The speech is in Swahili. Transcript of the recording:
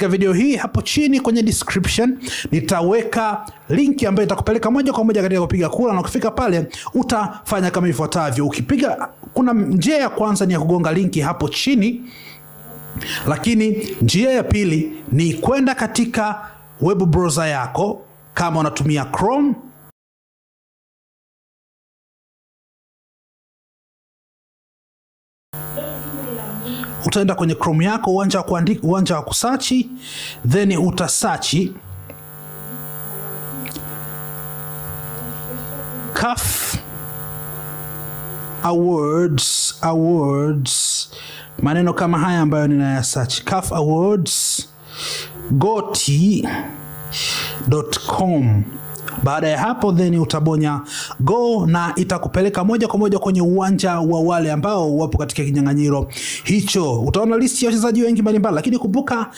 Katika video hii hapo chini kwenye description nitaweka linki ambayo itakupeleka moja kwa moja katika kupiga kura, na ukifika pale utafanya kama ifuatavyo. Ukipiga, kuna njia ya kwanza ni ya kugonga linki hapo chini, lakini njia ya pili ni kwenda katika web browser yako. Kama unatumia Chrome, utaenda kwenye Chrome yako, uwanja wa kusearch, then utasearch CAF Awards, maneno kama haya ambayo ninaya search, CAF Awards goti.com. Baada ya hapo then utabonya go, na itakupeleka moja kwa moja kwenye uwanja wa wale ambao wapo katika kinyang'anyiro hicho. Utaona listi ya wachezaji wengi mbalimbali, lakini kumbuka